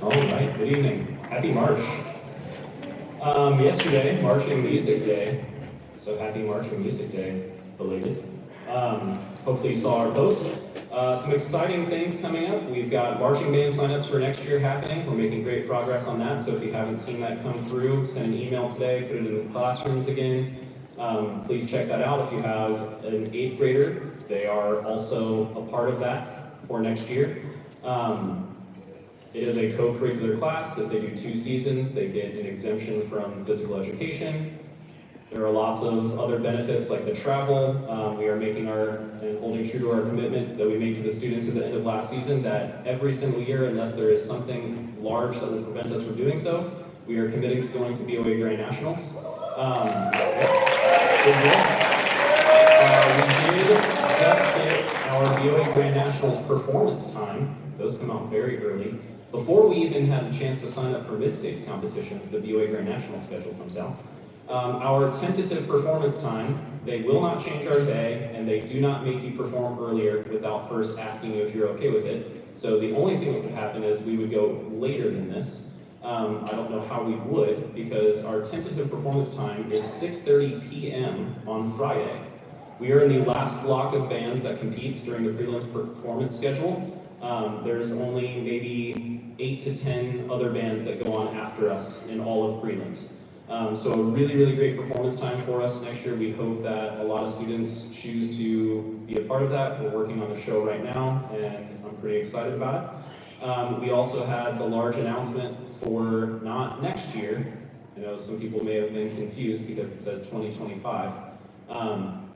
All right, good evening. Happy March. Yesterday, Marching Music Day, so happy Marching Music Day, belated. Hopefully you saw our post. Some exciting things coming up. We've got marching band signups for next year happening. We're making great progress on that, so if you haven't seen that come through, send an email today, put it in the classrooms again. Please check that out. If you have an 8th grader, they are also a part of that for next year. It is a co-curricular class. If they do 2 seasons, they get an exemption from physical education. There are lots of other benefits like the travel. We are making and holding true to our commitment that we made to the students at the end of last season that every single year, unless there is something large that will prevent us from doing so, we are committing to going to BOA Grand Nationals. We did just get our BOA Grand Nationals performance time. Those come out very early. Before we even had the chance to sign up for mid-states competitions, the BOA Grand National schedule comes out. Our tentative performance time, they will not change our day, and they do not make you perform earlier without first asking you if you're okay with it. So the only thing that could happen is we would go later than this. I don't know how we would, because our tentative performance time is 6:30 p.m. on Friday. We are in the last block of bands that competes during the prelims performance schedule. There's only maybe 8 to 10 other bands that go on after us in all of prelims. So a really, really great performance time for us next year. We hope that a lot of students choose to be a part of that. We're working on the show right now, and I'm pretty excited about it. We also had the large announcement for not next year. I know some people may have been confused because it says 2025.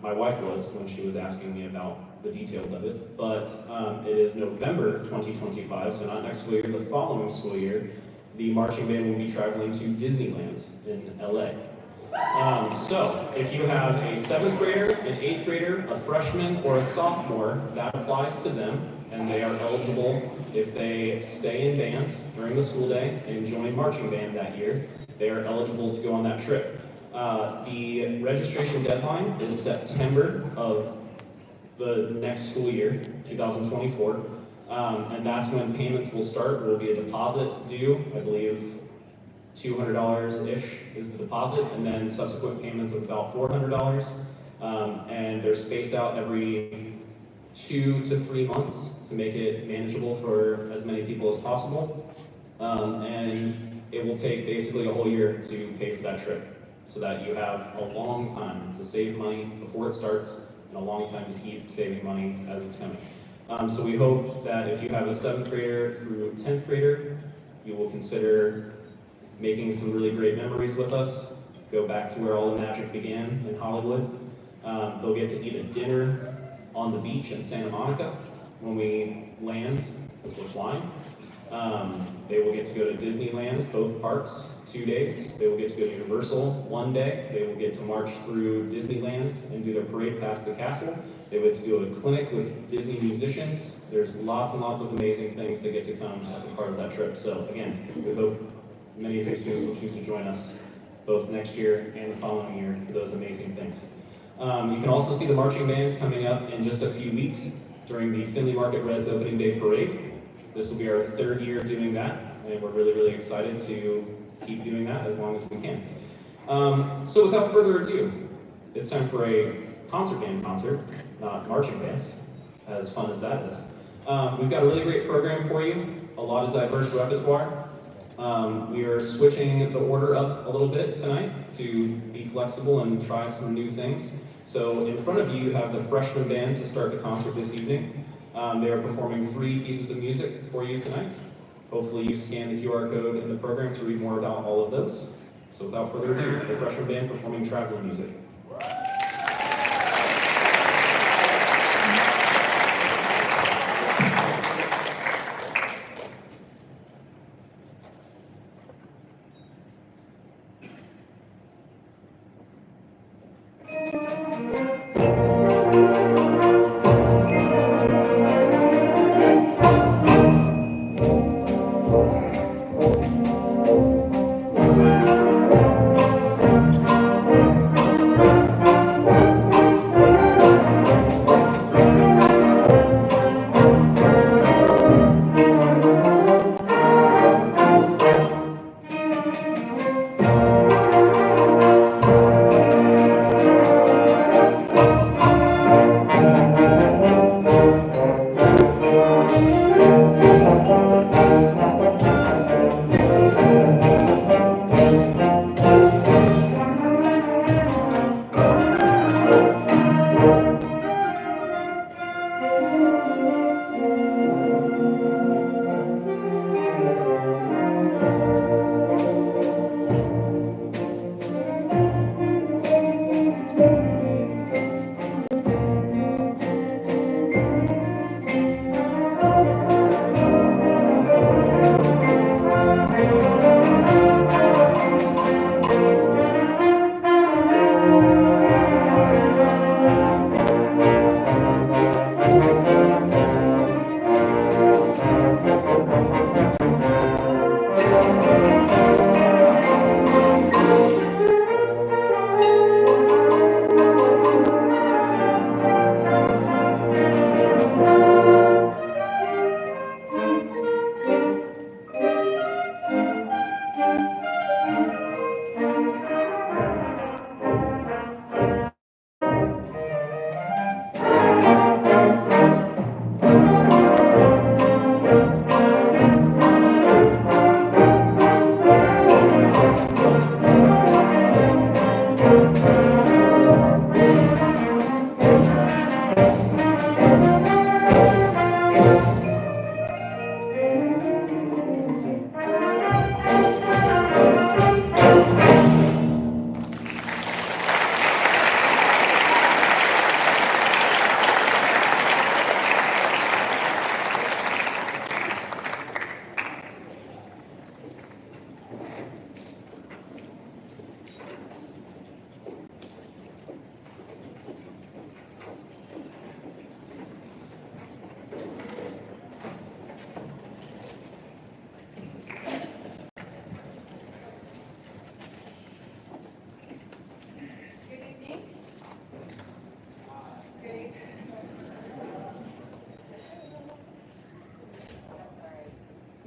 My wife was when she was asking me about the details of it, but it is November 2025, so not next school year, the following school year. The marching band will be traveling to Disneyland in LA. So if you have a 7th grader, an 8th grader, a freshman, or a sophomore, that applies to them, and they are eligible if they stay in band during the school day and join marching band that year. They are eligible to go on that trip. The registration deadline is September of the next school year, 2024. And that's when payments will start. There will be a deposit due, I believe $200-ish is the deposit, and then subsequent payments of about $400. And they're spaced out every 2 to 3 months to make it manageable for as many people as possible. And it will take basically a whole year to pay for that trip, so that you have a long time to save money before it starts, and a long time to keep saving money as it's coming. So we hope that if you have a 7th grader through 10th grader, you will consider making some really great memories with us. Go back to where all the magic began in Hollywood. They'll get to eat a dinner on the beach in Santa Monica when we land, because we're flying. They will get to go to Disneyland, both parks, 2 days. They will get to go to Universal 1 day. They will get to march through Disneyland and do their parade past the castle. They will get to go to a clinic with Disney musicians. There's lots and lots of amazing things that get to come as a part of that trip. So again, we hope many of your students will choose to join us both next year and the following year for those amazing things. You can also see the marching band coming up in just a few weeks during the Findlay Market Reds Opening Day Parade. This will be our 3rd year doing that, and we're really, really excited to keep doing that as long as we can. So without further ado, it's time for a concert band concert, not marching bands, as fun as that is. We've got a really great program for you, a lot of diverse repertoire. We are switching the order up a little bit tonight to be flexible and try some new things. So in front of you, you have the freshman band to start the concert this evening. They are performing 3 pieces of music for you tonight. Hopefully you scan the QR code in the program to read more about all of those. So without further ado, the freshman band performing traveling music.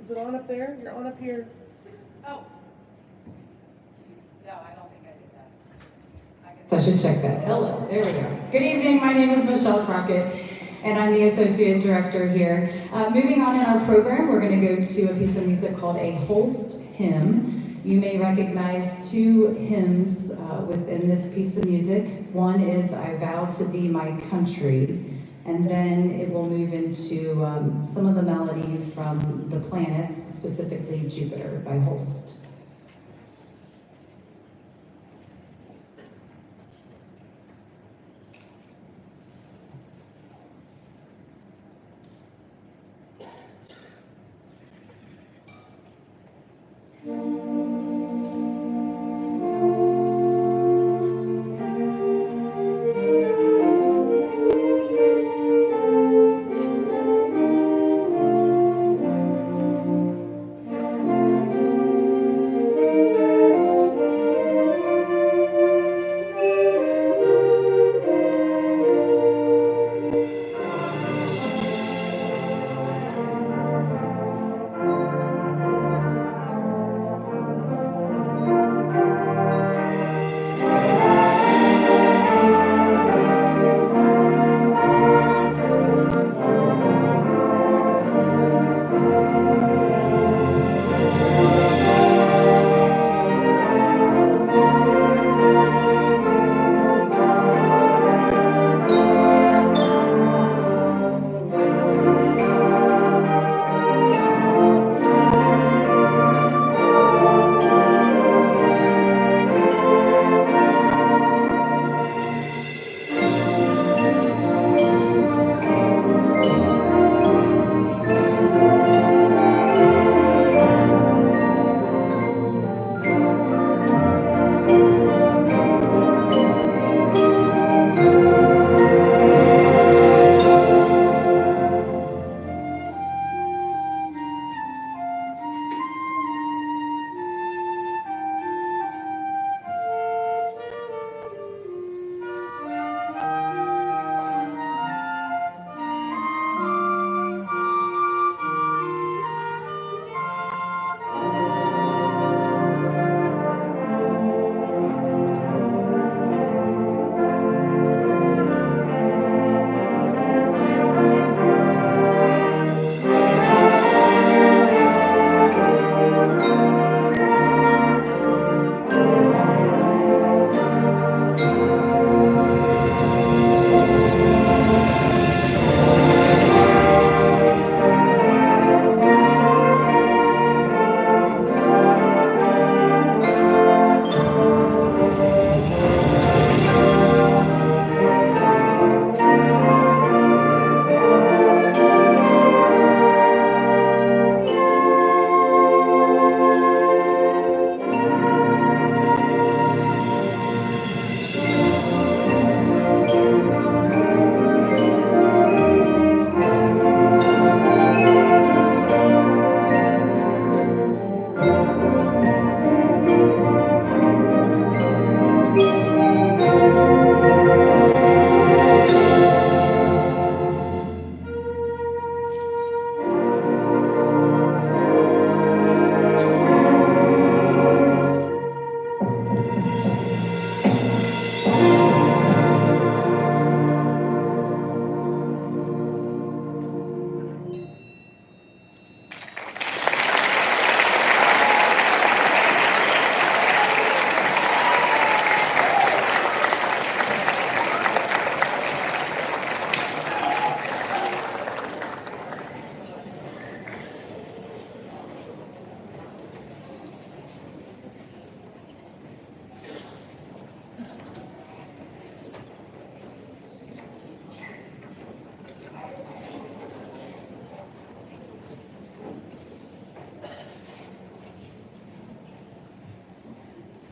Is it on up there? You're on up here. Oh. No, I don't think I did that. So I should check that. Hello, there we go. Good evening, my name is Michelle Crockett, and I'm the Associate Director here. Moving on in our program, we're going to go to a piece of music called a Holst Hymn. You may recognize two hymns within this piece of music. One is I Vow to Thee My Country, and then it will move into some of the melody from the planets, specifically Jupiter by Holst.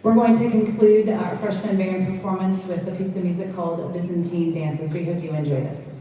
We're going to conclude our freshman band performance with a piece of music called Byzantine Dances. We hope you enjoy this.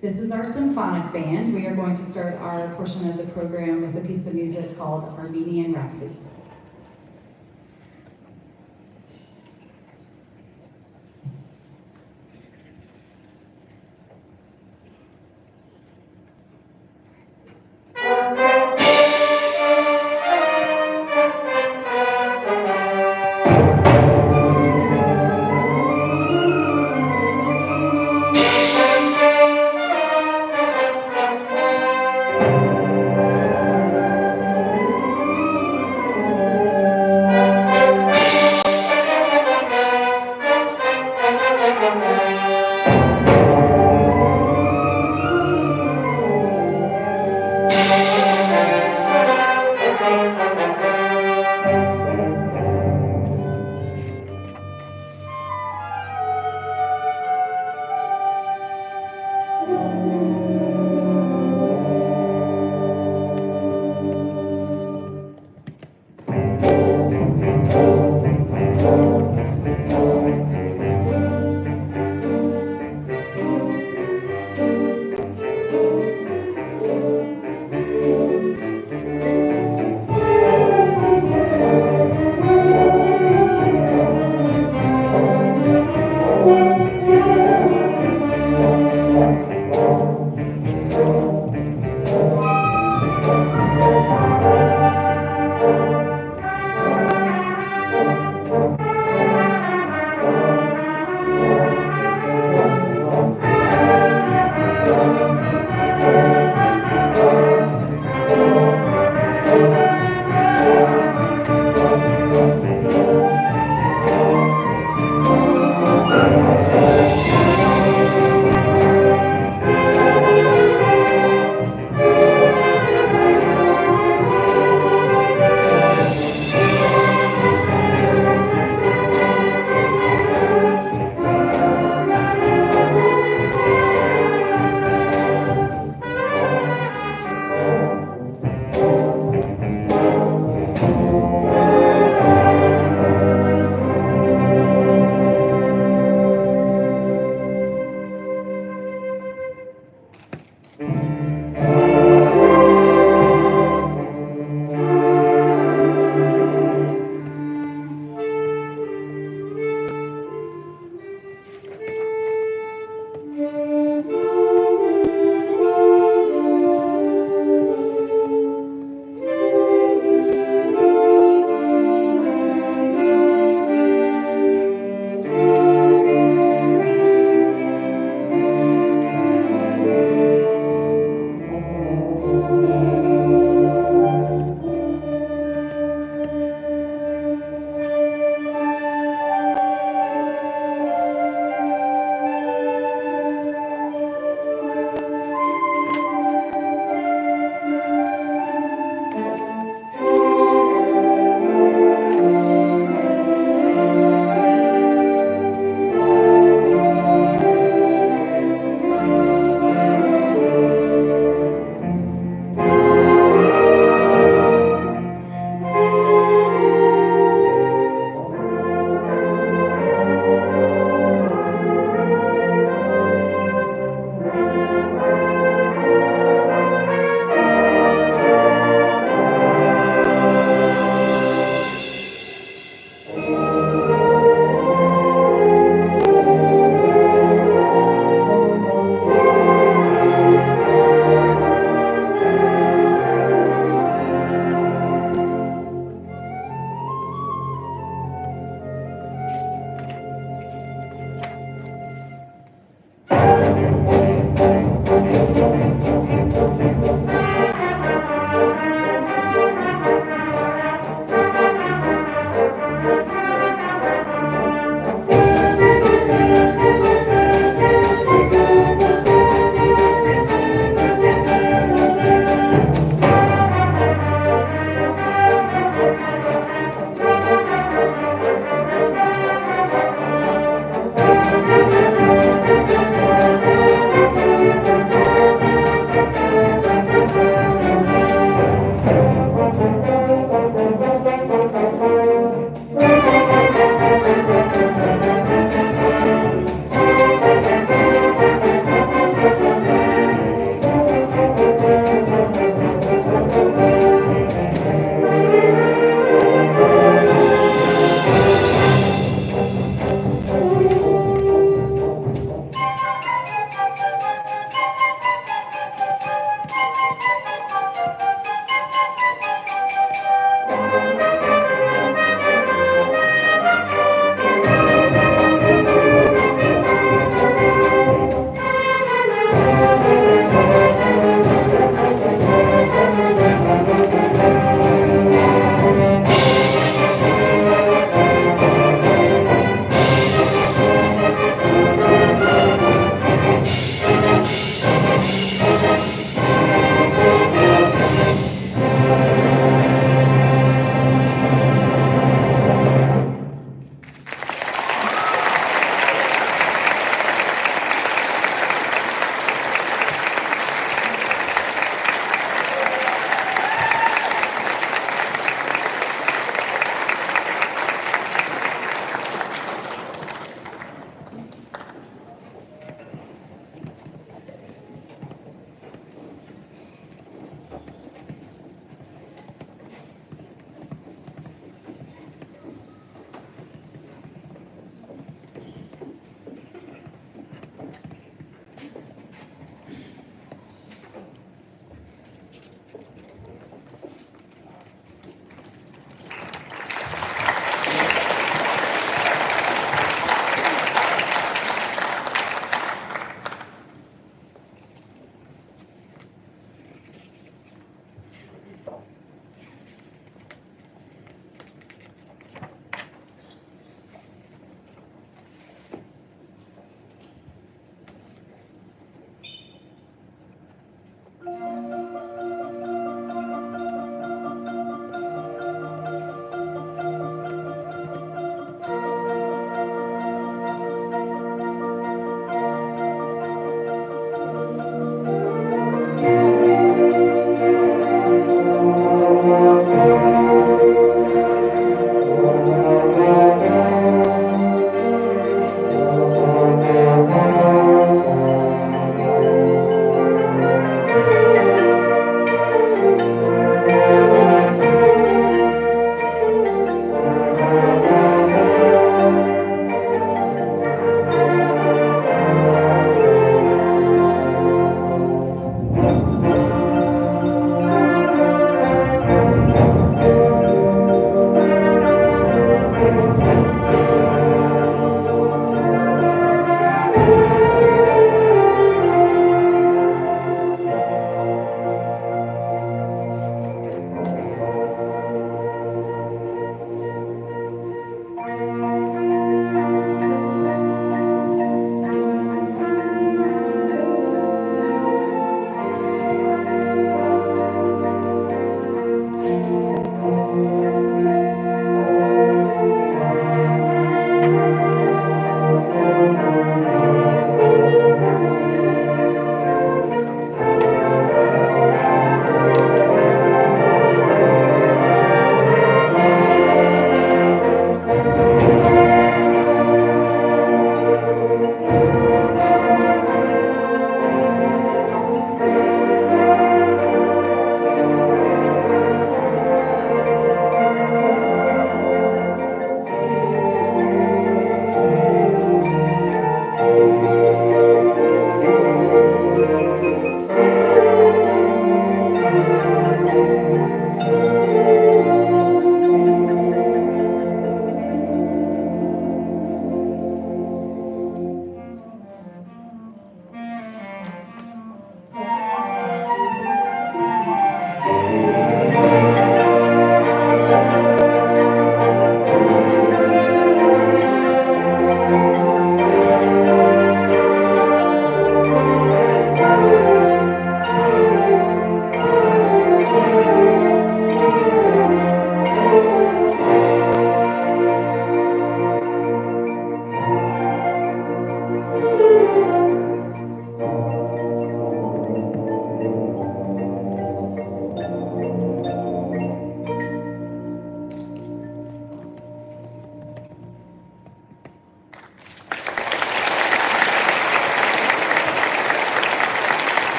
This is our symphonic band. We are going to start our portion of the program with a piece of music called Armenian Rhapsody.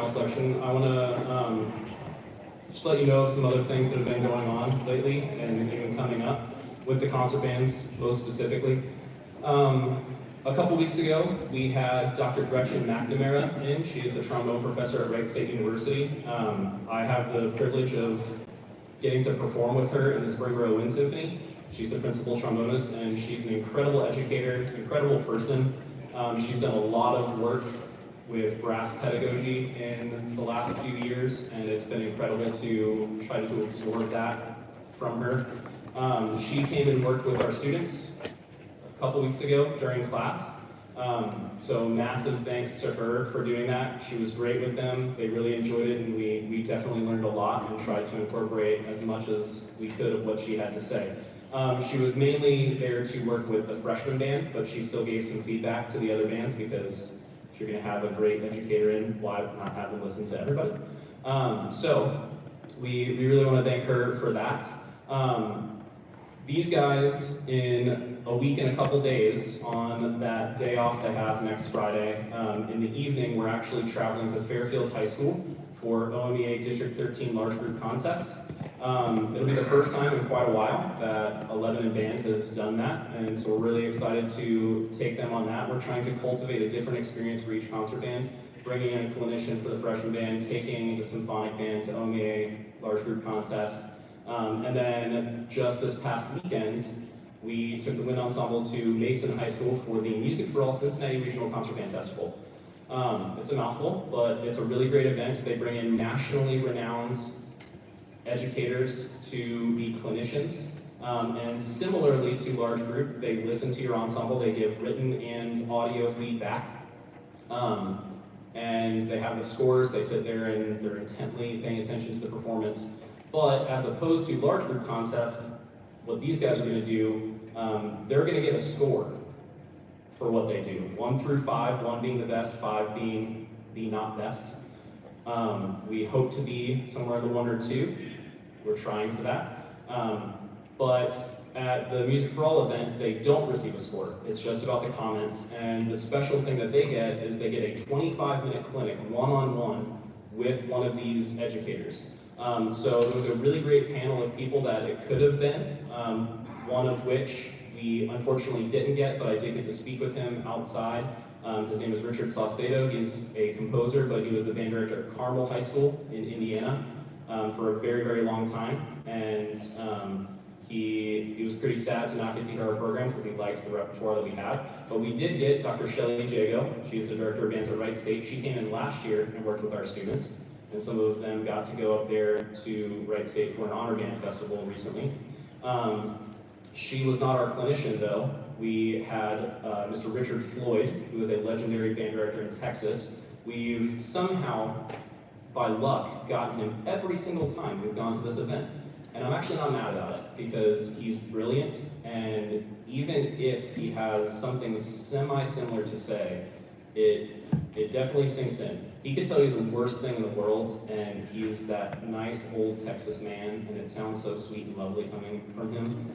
final section, I want to just let you know of some other things that have been going on lately and even coming up with the concert bands, most specifically. A couple weeks ago, we had Dr. Gretchen McNamara in. She is the trombone professor at Wright State University. I have the privilege of getting to perform with her in the Spring Row Wind Symphony. She's the principal trombonist, and she's an incredible educator, incredible person. She's done a lot of work with brass pedagogy in the last few years, and it's been incredible to try to absorb that from her. She came and worked with our students a couple weeks ago during class. So massive thanks to her for doing that. She was great with them. They really enjoyed it, and we definitely learned a lot and tried to incorporate as much as we could of what she had to say. She was mainly there to work with the freshman band, but she still gave some feedback to the other bands because if you're going to have a great educator in, why not have them listen to everybody? So we really want to thank her for that. These guys, in a week and a couple days, on that day off they have next Friday, in the evening, we're actually traveling to Fairfield High School for OMEA District 13 Large Group Contest. It'll be the first time in quite a while that 11 in Band has done that, and so we're really excited to take them on that. We're trying to cultivate a different experience for each concert band, bringing in a clinician for the freshman band, taking the symphonic band to OMEA Large Group Contest, and then just this past weekend, we took the wind ensemble to Mason High School for the Music for All Cincinnati Regional Concert Band Festival. It's a mouthful, but it's a really great event. They bring in nationally renowned educators to be clinicians. And similarly to large group, they listen to your ensemble, they give written and audio feedback. And they have the scores, they sit there and they're intently paying attention to the performance. But as opposed to large group concept, what these guys are gonna do, they're gonna get a score for what they do. 1 through 5, 1 being the best, 5 being the not best. We hope to be somewhere in the 1 or 2. We're trying for that. But at the Music for All event, they don't receive a score. It's just about the comments. And the special thing that they get is they get a 25-minute clinic, one-on-one, with one of these educators. So it was a really great panel of people that it could have been, one of which we unfortunately didn't get, but I did get to speak with him outside. His name is Richard Saucedo. He's a composer, but he was the band director at Carmel High School in Indiana for a very, very long time. And he was pretty sad to not get to hear our program because he liked the repertoire that we have. But we did get Dr. Shelley Jago. She's the director of bands at Wright State. She came in last year and worked with our students. And some of them got to go up there to Wright State for an honor band festival recently. She was not our clinician though. We had Mr. Richard Floyd, who is a legendary band director in Texas. We've somehow, by luck, gotten him every single time we've gone to this event. And I'm actually not mad about it because he's brilliant, and even if he has something semi-similar to say, it definitely sinks in. He could tell you the worst thing in the world, and he's that nice old Texas man, and it sounds so sweet and lovely coming from him.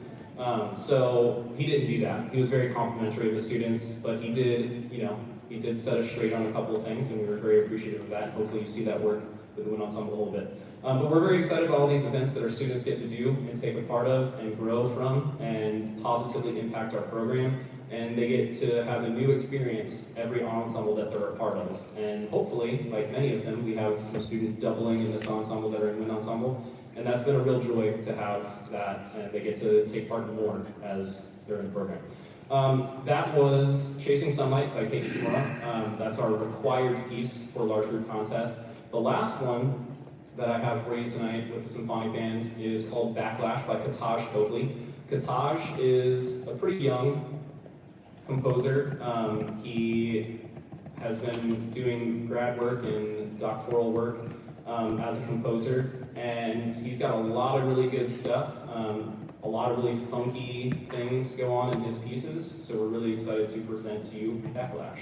So he didn't do that. He was very complimentary of the students, but he did set us straight on a couple of things, and we were very appreciative of that. Hopefully you see that work with the Wind Ensemble a little bit. But we're very excited about all these events that our students get to do and take a part of and grow from and positively impact our program. And they get to have a new experience every ensemble that they're a part of. And hopefully, like many of them, we have some students doubling in this ensemble that are in Wind Ensemble. And that's been a real joy to have that, and they get to take part in more as they're in the program. That was Chasing Sunlight by Kate Kimura. That's our required piece for large group contest. The last one that I have for you tonight with the symphonic band is called Backlash by Kataj Copley. Kataj is a pretty young composer. He has been doing grad work and doctoral work as a composer, and he's got a lot of really good stuff. A lot of really funky things go on in his pieces, so we're really excited to present to you Backlash.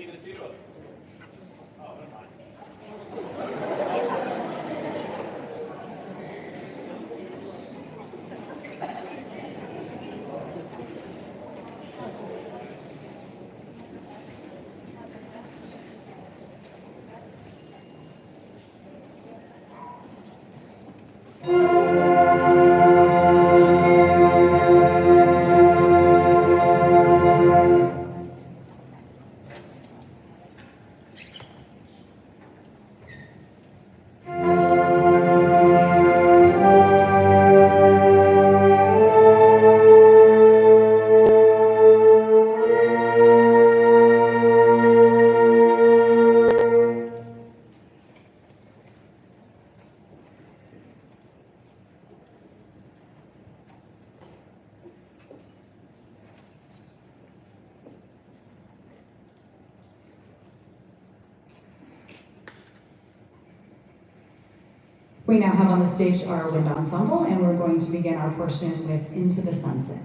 give it a seatbelt. Oh, never mind. We now have on the stage our wind ensemble, and we're going to begin our portion with Into the Sunset.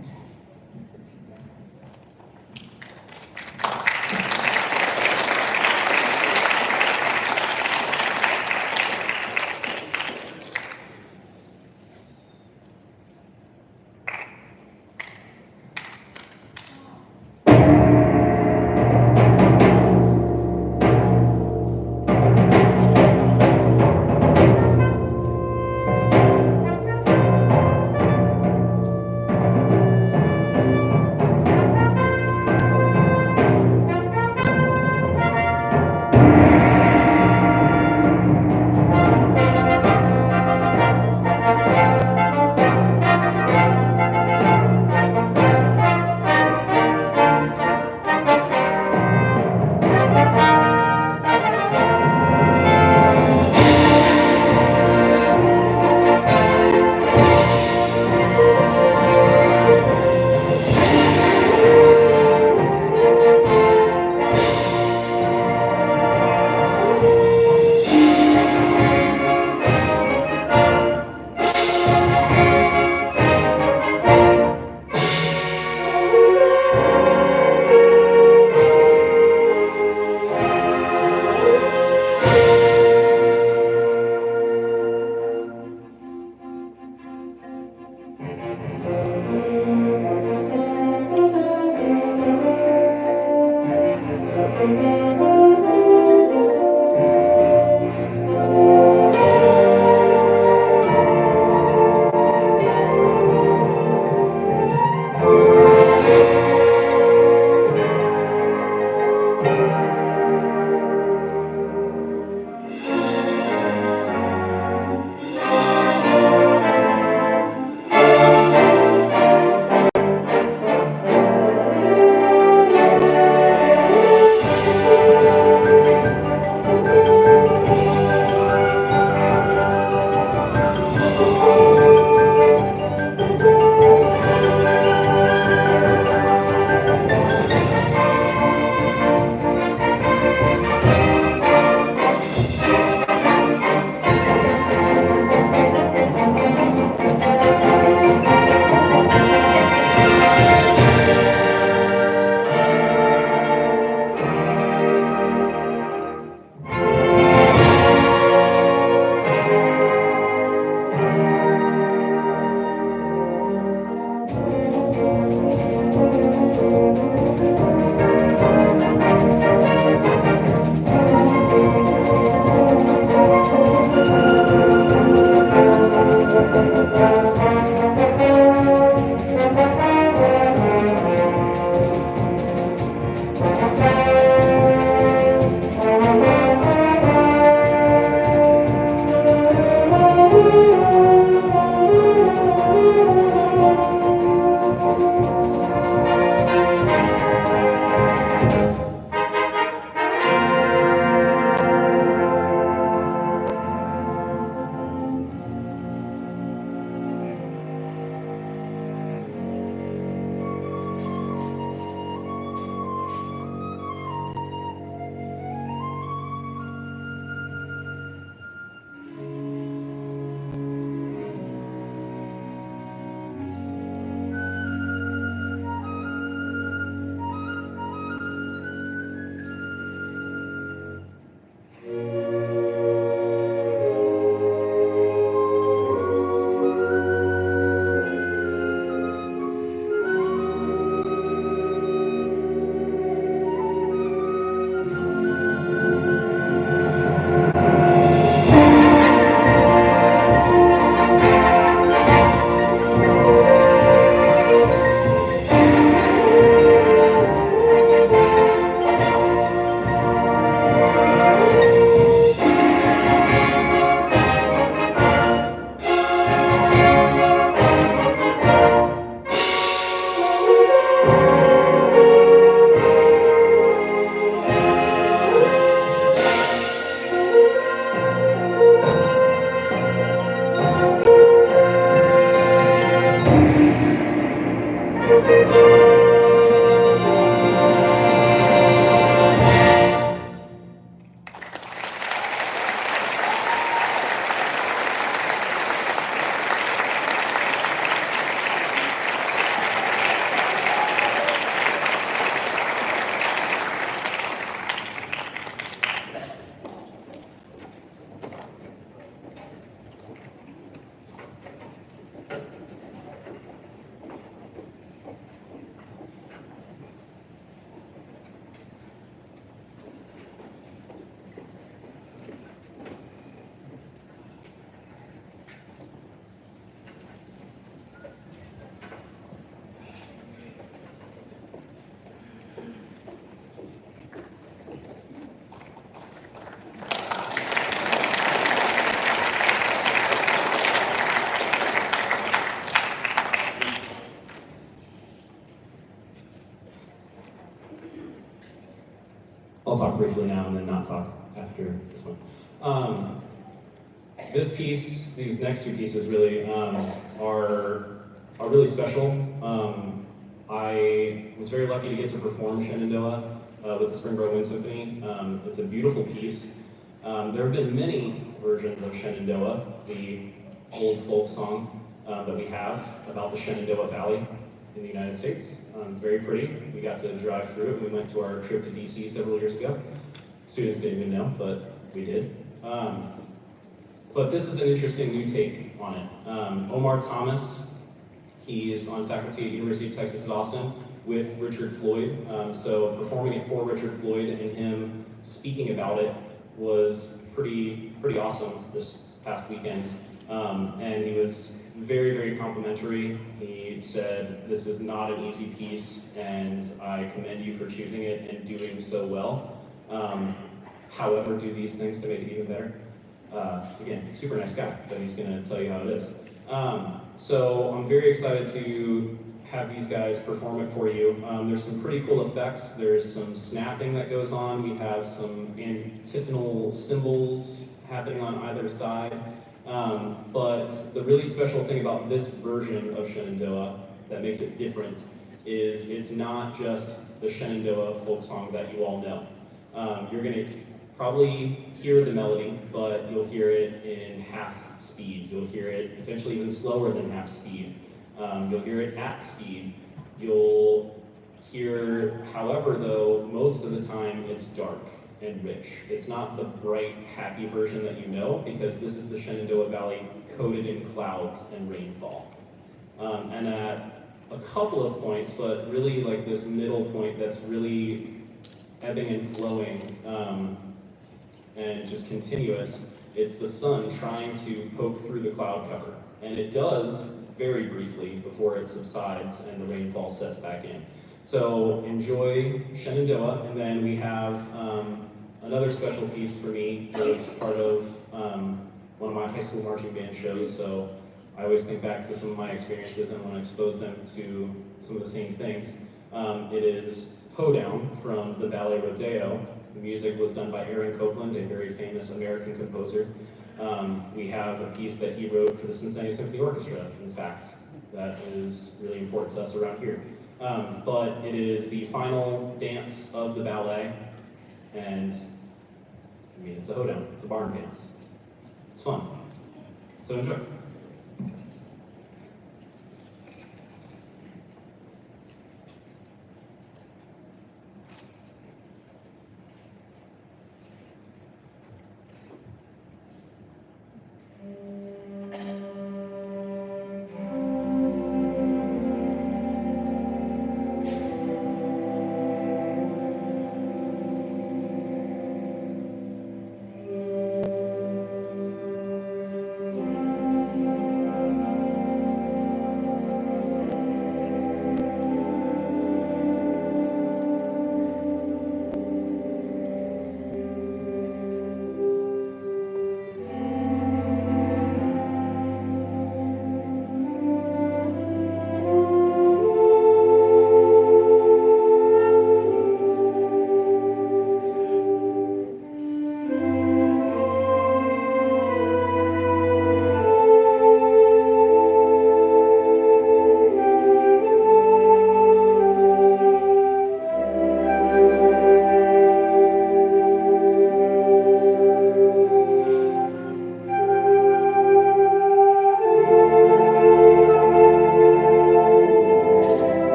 I'll talk briefly now and then not talk after this one. This piece, these next two pieces really are really special. I was very lucky to get to perform Shenandoah with the Springboro Wind Symphony. It's a beautiful piece. There have been many versions of Shenandoah, the old folk song that we have about the Shenandoah Valley in the United States. It's very pretty. We got to drive through it. We went to our trip to DC several years ago. Students didn't even know, but we did. But this is an interesting new take on it. Omar Thomas, he is on faculty at University of Texas at Austin with Richard Floyd. So performing it for Richard Floyd and him speaking about it was pretty awesome this past weekend. And he was very, very complimentary. He said, "This is not an easy piece, and I commend you for choosing it and doing so well. However, do these things to make it even better." Again, super nice guy, but he's gonna tell you how it is. So I'm very excited to have these guys perform it for you. There's some pretty cool effects. There's some snapping that goes on. We have some antiphonal cymbals happening on either side. But the really special thing about this version of Shenandoah that makes it different is it's not just the Shenandoah folk song that you all know. You're gonna probably hear the melody, but you'll hear it in half speed. You'll hear it potentially even slower than half speed. You'll hear it at speed. You'll hear, however though, most of the time it's dark and rich. It's not the bright, happy version that you know, because this is the Shenandoah Valley coated in clouds and rainfall. And at a couple of points, but really like this middle point that's really ebbing and flowing and just continuous, it's the sun trying to poke through the cloud cover. And it does very briefly before it subsides and the rainfall sets back in. So enjoy Shenandoah, and then we have another special piece for me that was part of one of my high school marching band shows, so I always think back to some of my experiences and want to expose them to some of the same things. It is Hoedown from the Ballet Rodeo. The music was done by Aaron Copland, a very famous American composer. We have a piece that he wrote for the Cincinnati Symphony Orchestra, in fact, that is really important to us around here. But it is the final dance of the ballet, and I mean, it's a hoedown, it's a barn dance. It's fun. So enjoy.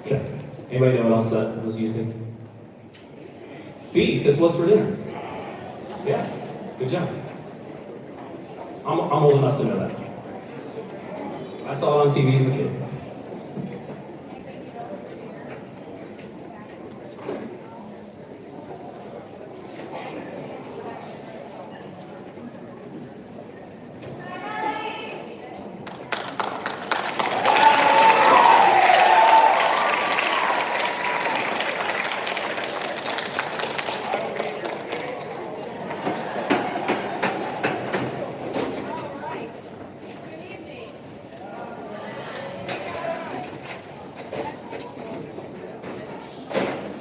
Okay. Anybody know what else that was used in? Beef is what's for dinner. Yeah, good job. I'm old enough to know that. I saw it on TV as a kid.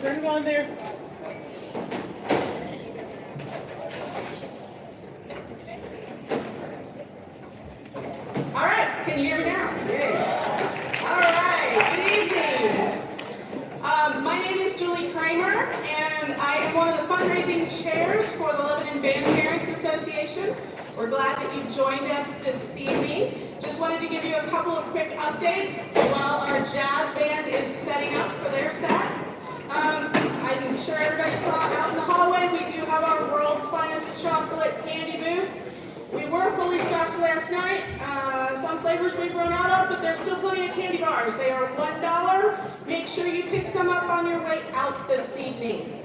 Turn it on there. All right, can you hear me now? All right, good evening. My name is Julie Kramer, and I am one of the fundraising chairs for the Lebanon Band Parents Association. We're glad that you joined us this evening. Just wanted to give you a couple of quick updates while our jazz band is setting up for their set. I'm sure everybody saw out in the hallway, we do have our world's finest chocolate candy booth. We were fully stocked last night. Some flavors we've run out of, but there's still plenty of candy bars. They are $1. Make sure you pick some up on your way out this evening.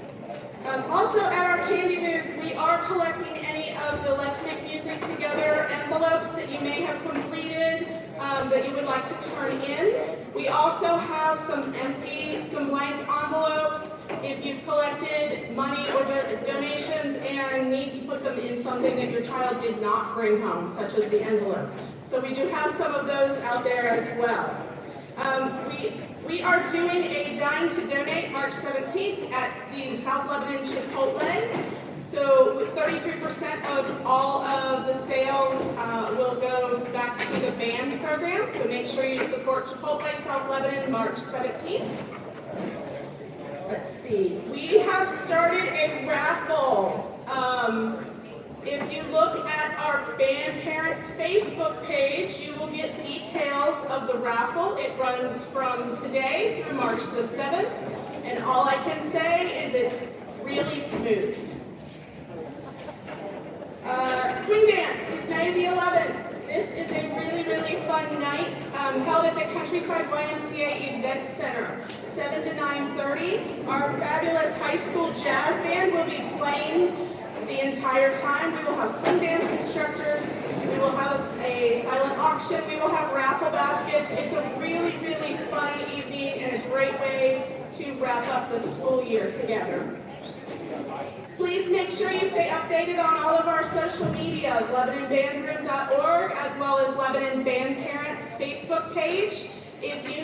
Also at our candy booth, we are collecting any of the Let's Make Music Together envelopes that you may have completed that you would like to turn in. We also have some blank envelopes if you've collected money or donations and need to put them in something that your child did not bring home, such as the envelope. So we do have some of those out there as well. We are doing a Dine to Donate March 17th at the South Lebanon Chipotle. So 33% of all of the sales will go back to the band program. So make sure you support Chipotle South Lebanon March 17th. Let's see. We have started a raffle. If you look at our Band Parents Facebook page, you will get details of the raffle. It runs from today through March the 7th. And all I can say is it's really smooth. Swing dance is May the 11th. This is a really, really fun night held at the Countryside YMCA Event Center, 7 to 9:30. Our fabulous high school jazz band will be playing the entire time. We will have swing dance instructors. We will have a silent auction. We will have raffle baskets. It's a really, really fun evening and a great way to wrap up the school year together. Please make sure you stay updated on all of our social media, LebanonBandRoom.org, as well as Lebanon Band Parents Facebook page. If you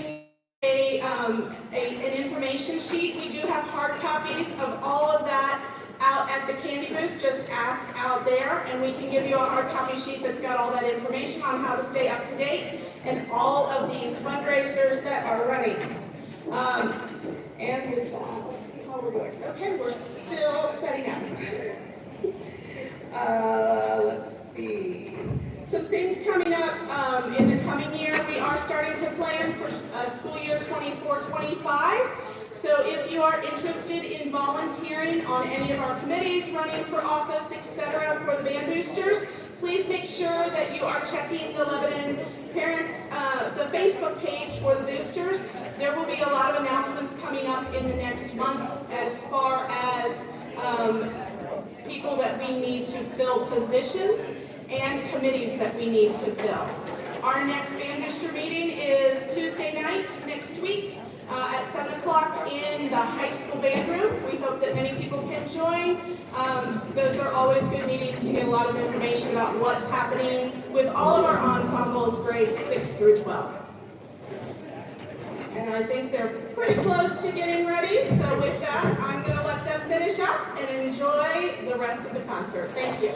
need an information sheet, we do have hard copies of all of that out at the candy booth. Just ask out there and we can give you a hard copy sheet that's got all that information on how to stay up to date and all of these fundraisers that are running. And with that, let's see how we're doing. Okay, we're still setting up. Let's see. Some things coming up in the coming year. We are starting to plan for school year 24-25. So if you are interested in volunteering on any of our committees, running for office, etc., for the band boosters, please make sure that you are checking the Lebanon Parents, the Facebook page for the boosters. There will be a lot of announcements coming up in the next month as far as people that we need to fill positions and committees that we need to fill. Our next band booster meeting is Tuesday night next week at 7 o'clock in the high school band room. We hope that many people can join. Those are always good meetings to get a lot of information about what's happening with all of our ensembles, grades 6 through 12. And I think they're pretty close to getting ready, so with that, I'm going to let them finish up and enjoy the rest of the concert. Thank you.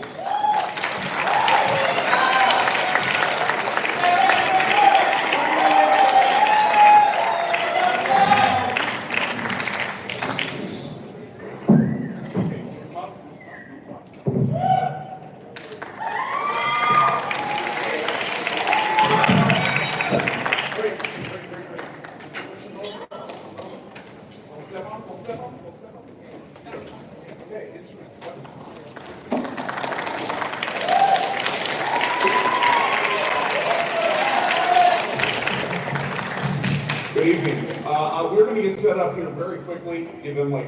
Good evening. We're going to get set up here very quickly, give them like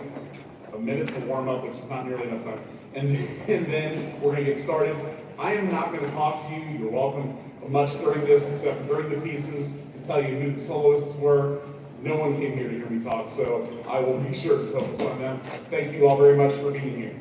a minute to warm up, which is not nearly enough time, and then we're going to get started. I am not going to talk to you. You're welcome much during this, except during the pieces, to tell you who the soloists were. No one came here to hear me talk, so I will be sure to focus on them. Thank you all very much for being here.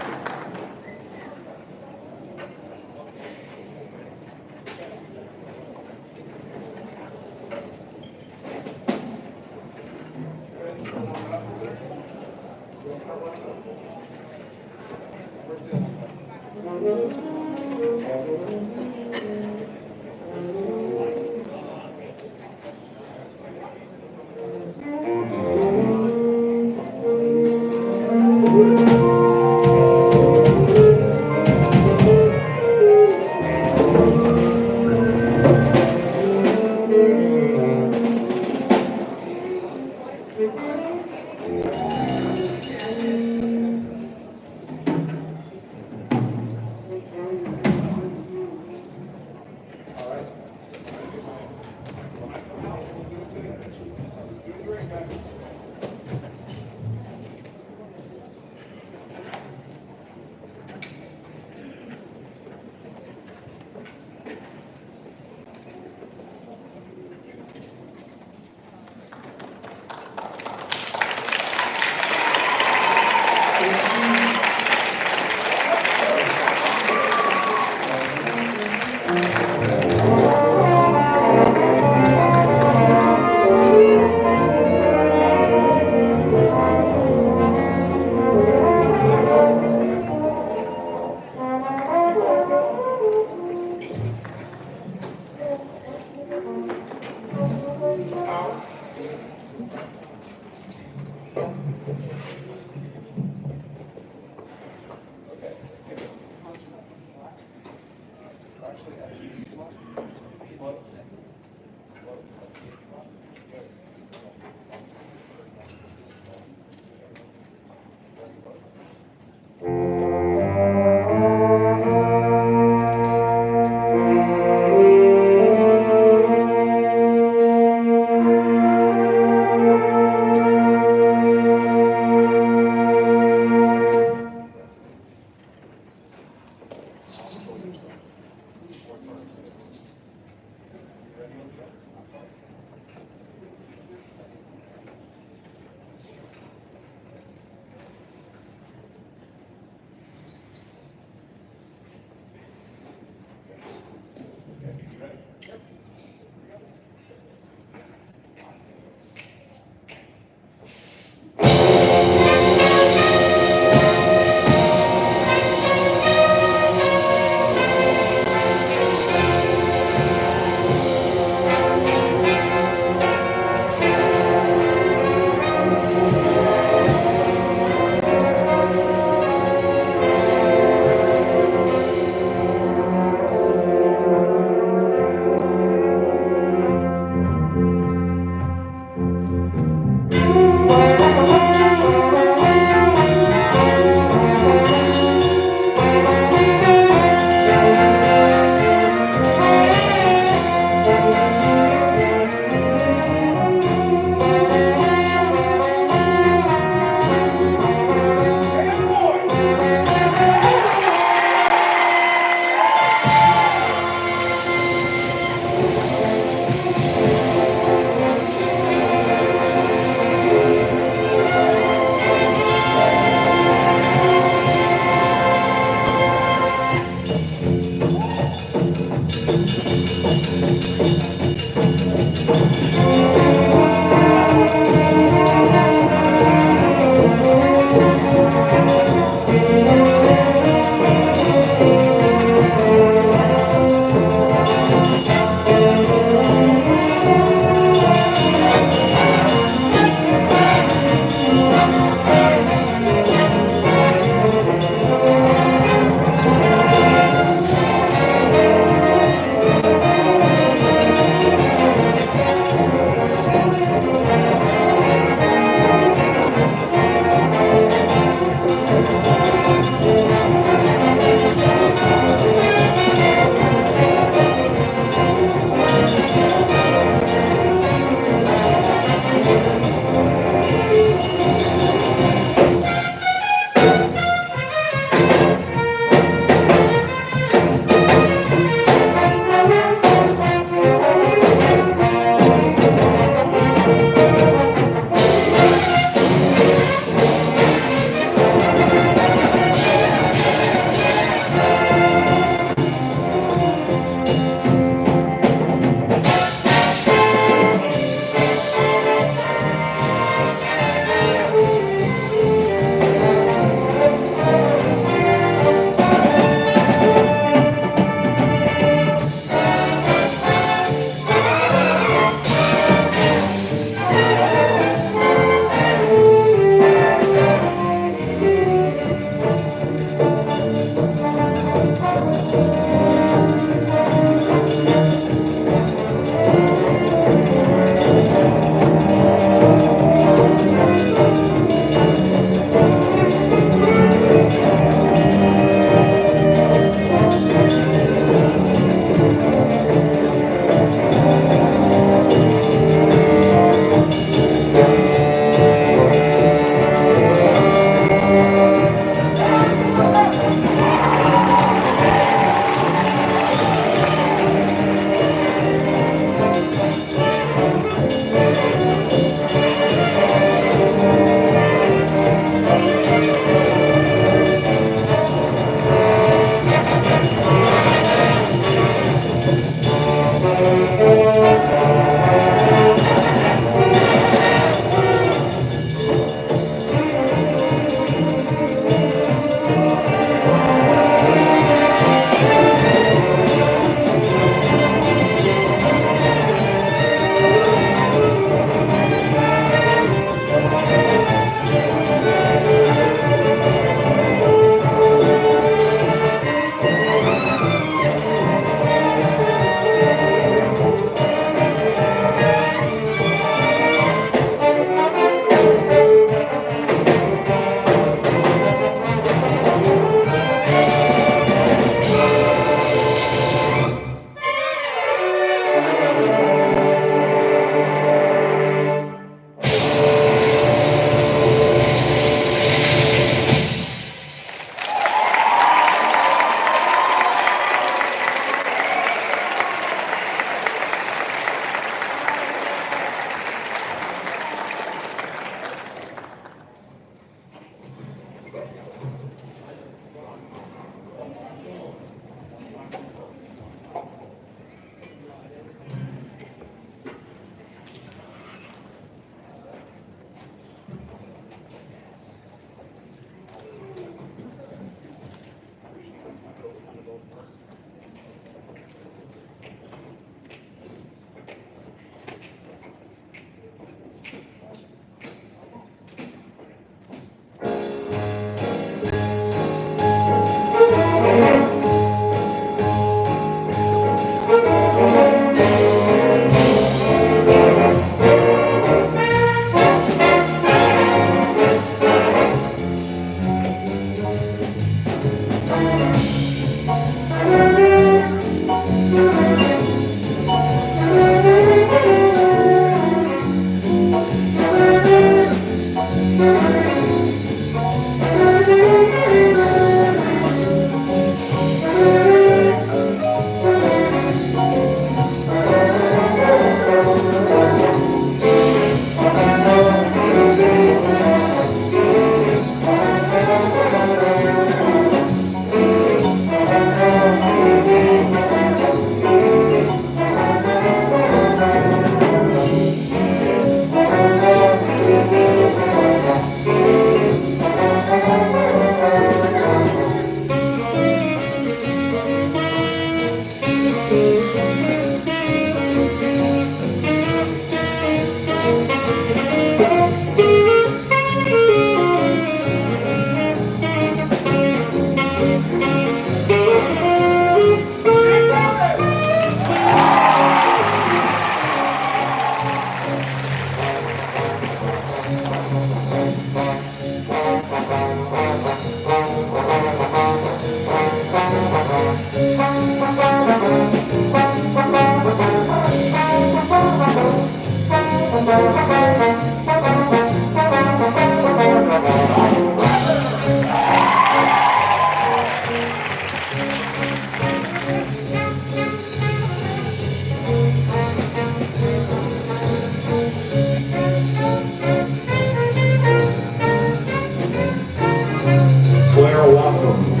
Claire Wassam.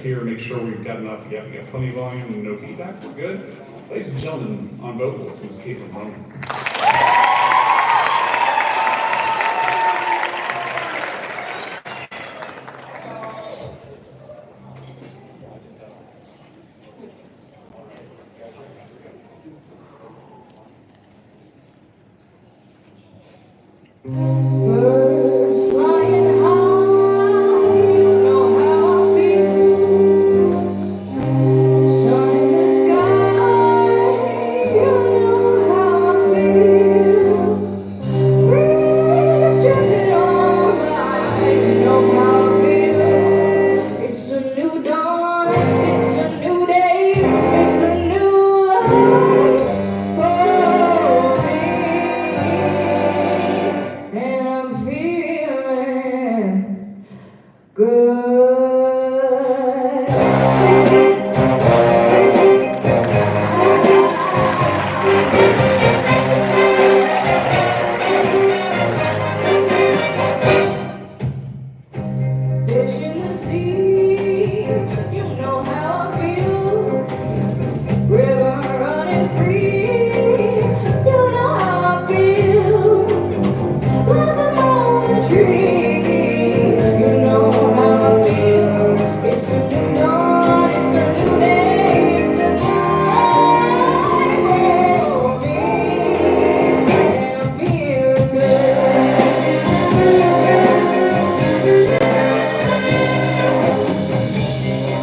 here, make sure we've got enough. Yeah, we got plenty of volume and no feedback. We're good. Ladies and gentlemen, on vocals, Ms. Caitlin Roman. Birds flying high, you know how I feel. Sun in the sky, you know how I feel. Breeze drifting on by, you know how I feel. It's a new dawn, it's a new day, it's a new life for me. And I'm feeling good. Fish in the sea, you know how I feel. River running free, you know how I feel. Blossom on the tree, you know how I feel. It's a new dawn, it's a new day, it's a new life for me. And I'm feeling good.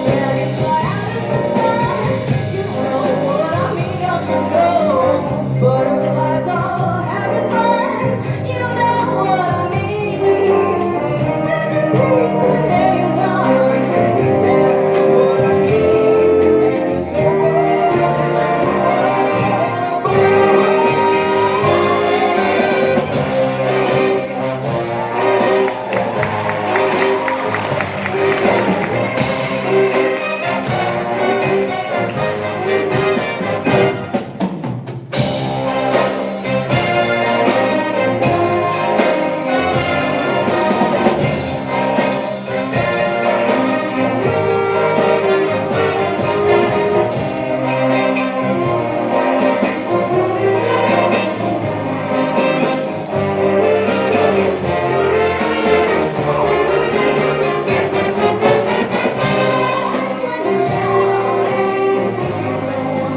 Dragonfly out of the sun, you know what I mean, don't you know? Butterflies all having fun, you know what I mean. Setting peace when day is on, that's what I mean. And so and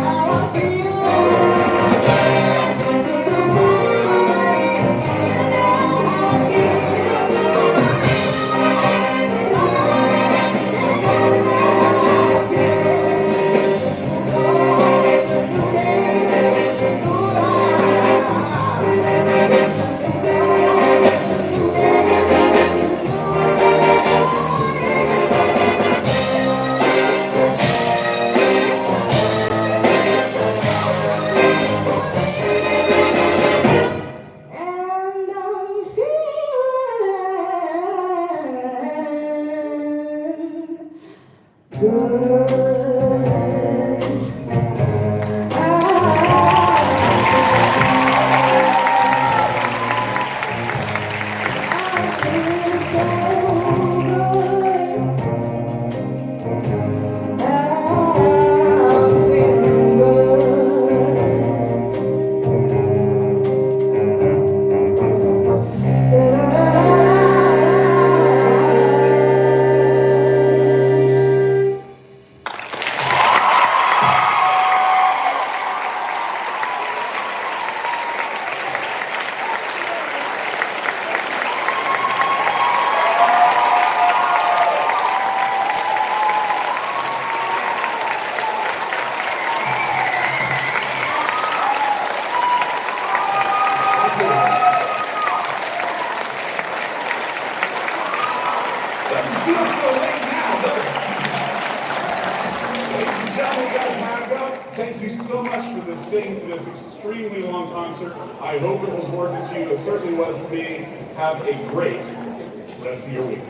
I'm feeling Doesn't feel so late now, does it? Ladies and gentlemen, we got to wrap up. Thank you so much for staying for this extremely long concert. I hope it was worth it to you. It certainly was to me. Have a great rest of your week.